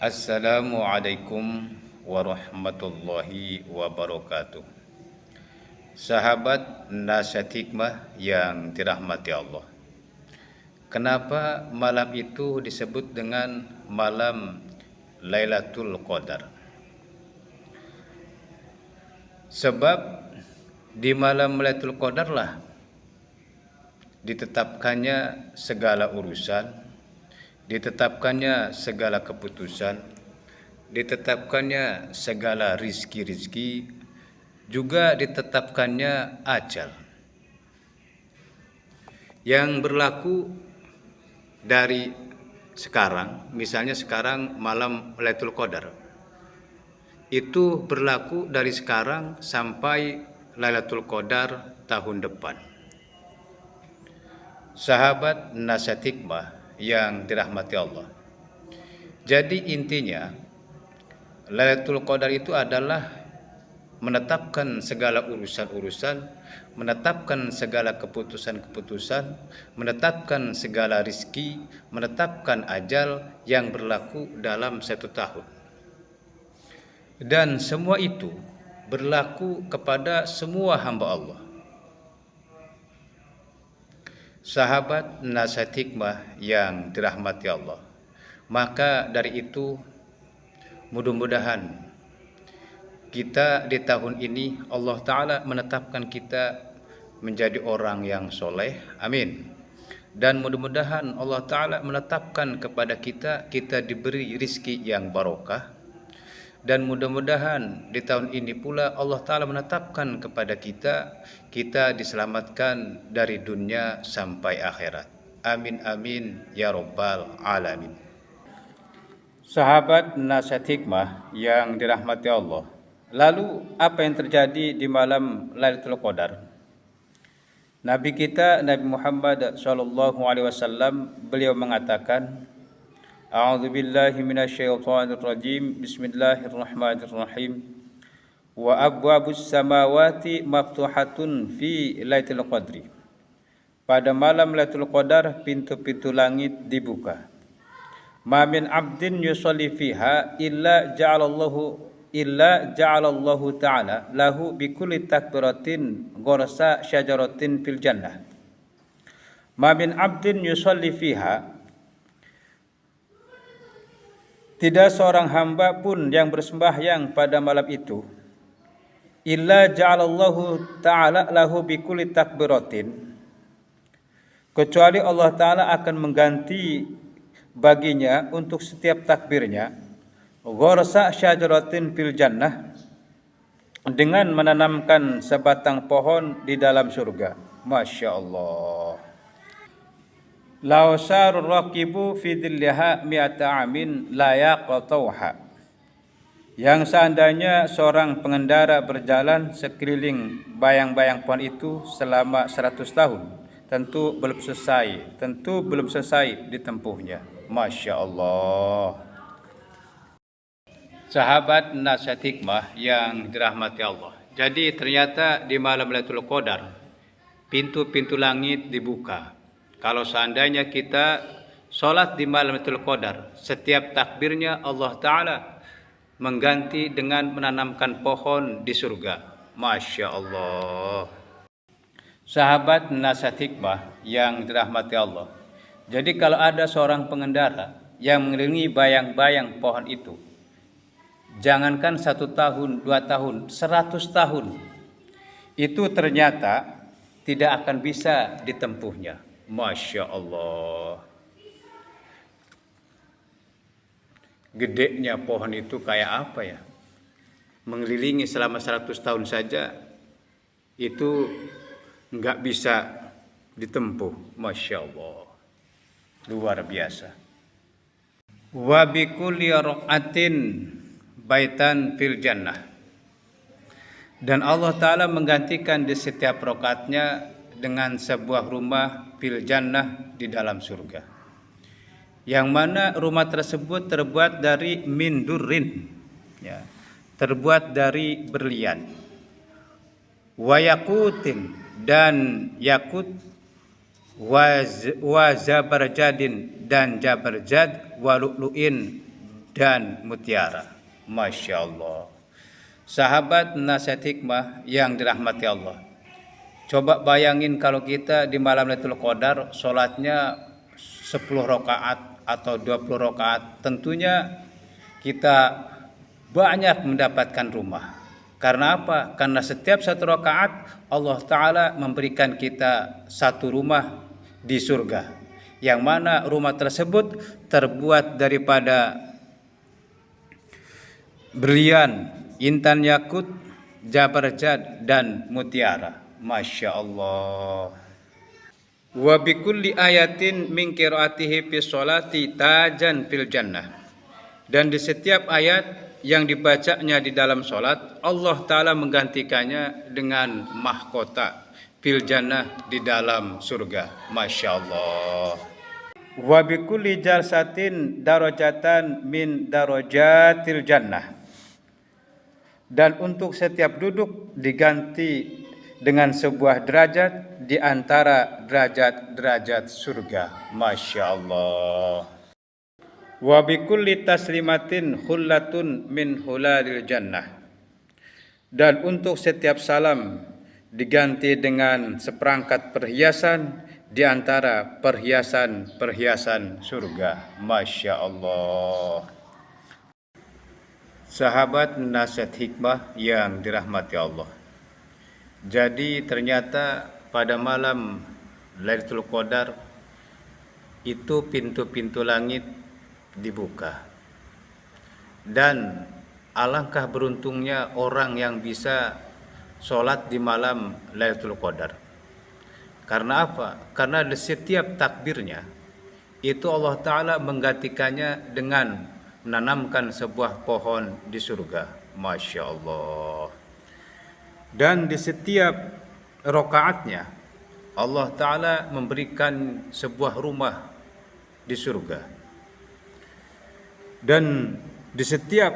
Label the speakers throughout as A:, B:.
A: Assalamualaikum warahmatullahi wabarakatuh. Sahabat nasihat hikmah yang dirahmati Allah. Kenapa malam itu disebut dengan malam Lailatul Qadar? Sebab di malam Lailatul Qadar lah ditetapkannya segala urusan, ditetapkannya segala keputusan, ditetapkannya segala rizki-rizki, juga ditetapkannya ajal yang berlaku dari sekarang. Misalnya sekarang malam Lailatul Qadar, itu berlaku dari sekarang sampai Lailatul Qadar tahun depan. Sahabat nasihat hikmah yang dirahmati Allah. Jadi intinya Lailatul Qadar itu adalah menetapkan segala urusan-urusan, menetapkan segala keputusan-keputusan, menetapkan segala rizki, menetapkan ajal yang berlaku dalam satu tahun. Dan semua itu berlaku kepada semua hamba Allah. Sahabat nasihat hikmah yang dirahmati Allah. Maka dari itu mudah-mudahan kita di tahun ini Allah Ta'ala menetapkan kita menjadi orang yang soleh. Amin. Dan mudah-mudahan Allah Ta'ala menetapkan kepada kita diberi rizki yang barokah. Dan mudah-mudahan di tahun ini pula Allah Ta'ala menetapkan kepada kita diselamatkan dari dunia sampai akhirat. Amin amin ya rabbal alamin. Sahabat nasihat hikmah yang dirahmati Allah. Lalu apa yang terjadi di malam Lailatul Qadar? Nabi kita Nabi Muhammad SAW beliau mengatakan, A'udzu billahi minasyaitonir rajim. Bismillahirrahmanirrahim. Wa abwabus samawati maftuhatun fi Lailatul Qadri. Pada malam Lailatul Qadar pintu-pintu langit dibuka. Ma min 'abdin yusalli fiha illa ja'alallahu ta'ala lahu bi kulli takbiratin ghursa syajaratin fil jannah. Ma min 'abdin yusalli fiha, tidak seorang hamba pun yang bersembahyang pada malam itu, illa ja'alallahu ta'ala lahu bi kulli takbiratin, kecuali Allah Ta'ala akan mengganti baginya untuk setiap takbirnya ghursa syajaratin fil jannah, dengan menanamkan sebatang pohon di dalam surga. Masya Allah. Lau syarur raqibu fi dhilliha mi'ata amin la yaqtauha. Yang seandainya seorang pengendara berjalan sekeliling bayang-bayang pohon itu selama 100 tahun, tentu belum selesai ditempuhnya. Masya Allah. Sahabat nasihat hikmah yang dirahmati Allah. Jadi ternyata di malam Lailatul Qadar pintu-pintu langit dibuka. Kalau seandainya kita sholat di malam Lailatul Qadar, setiap takbirnya Allah Ta'ala mengganti dengan menanamkan pohon di surga. Masya Allah. Sahabat nasihat hikmah yang dirahmati Allah. Jadi kalau ada seorang pengendara yang mengelilingi bayang-bayang pohon itu, jangankan 1 tahun, 2 tahun, 100 tahun, itu ternyata tidak akan bisa ditempuhnya. Masya Allah. Gedenya pohon itu kayak apa ya? Mengelilingi selama 100 tahun saja itu nggak bisa ditempuh. Masya Allah. Luar biasa. Wa bikulli raqatin baitan fil jannah. Dan Allah Ta'ala menggantikan di setiap rakaatnya dengan sebuah rumah fil jannah di dalam surga. Yang mana rumah tersebut terbuat dari min durrin, ya, terbuat dari berlian. Wa yaqutin, dan yakut, wa zabarjadin, dan jabarjad, wa lu'lu'in, dan mutiara. Masya Allah. Sahabat nasihat hikmah yang dirahmati Allah. Coba bayangin kalau kita di malam Lailatul Qadar sholatnya 10 rakaat atau 20 rakaat. Tentunya kita banyak mendapatkan rumah. Karena apa? Karena setiap satu rakaat Allah Ta'ala memberikan kita satu rumah di surga. Yang mana rumah tersebut terbuat daripada berlian, intan yakut, jabarjad, dan mutiara. Masya Allah. Wa bikulli ayatin min qiraatihi fi sholati tajan fil jannah. Dan di setiap ayat yang dibacanya di dalam sholat, Allah Ta'ala menggantikannya dengan mahkota fil jannah, di dalam surga. Masya Allah. Wa bikulli jalsatin darajatan min darajatil jannah. Dan untuk setiap duduk diganti dengan sebuah derajat di antara derajat-derajat surga. Masya Allah. Wa bikulli taslimatin hullatun min hulalil jannah. Dan untuk setiap salam diganti dengan seperangkat perhiasan di antara perhiasan-perhiasan surga. Masya Allah. Sahabat nasihat hikmah yang dirahmati Allah. Jadi ternyata pada malam Lailatul Qadar itu pintu-pintu langit dibuka. Dan alangkah beruntungnya orang yang bisa sholat di malam Lailatul Qadar. Karena apa? Karena di setiap takbirnya itu Allah Ta'ala menggantikannya dengan menanamkan sebuah pohon di surga. Masya Allah. Dan di setiap rakaatnya Allah Ta'ala memberikan sebuah rumah di surga. Dan di setiap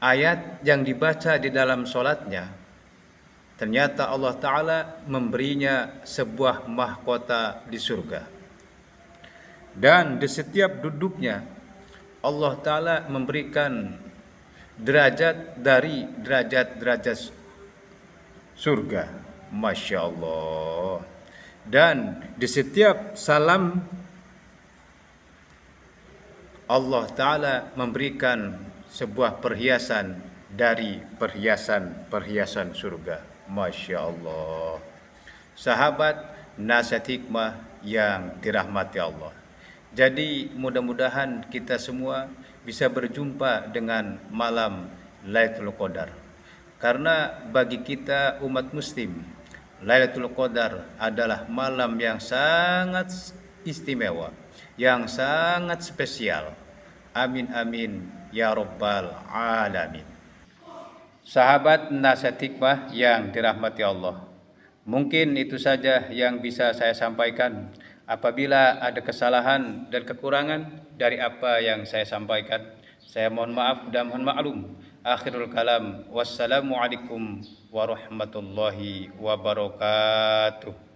A: ayat yang dibaca di dalam sholatnya, ternyata Allah Ta'ala memberinya sebuah mahkota di surga. Dan di setiap duduknya Allah Ta'ala memberikan derajat dari derajat-derajat surga. Masya Allah. Dan di setiap salam Allah Ta'ala memberikan sebuah perhiasan dari perhiasan-perhiasan surga. Masya Allah. Sahabat nasihat hikmah yang dirahmati Allah. Jadi mudah-mudahan kita semua bisa berjumpa dengan malam Lailatul Qadar. Karena bagi kita umat muslim, Lailatul Qadar adalah malam yang sangat istimewa, yang sangat spesial. Amin amin ya rabbal alamin. Sahabat nasihat hikmah yang dirahmati Allah, mungkin itu saja yang bisa saya sampaikan. Apabila ada kesalahan dan kekurangan dari apa yang saya sampaikan, saya mohon maaf dan mohon maklum. Akhirul kalam. Wassalamualaikum warahmatullahi wabarakatuh.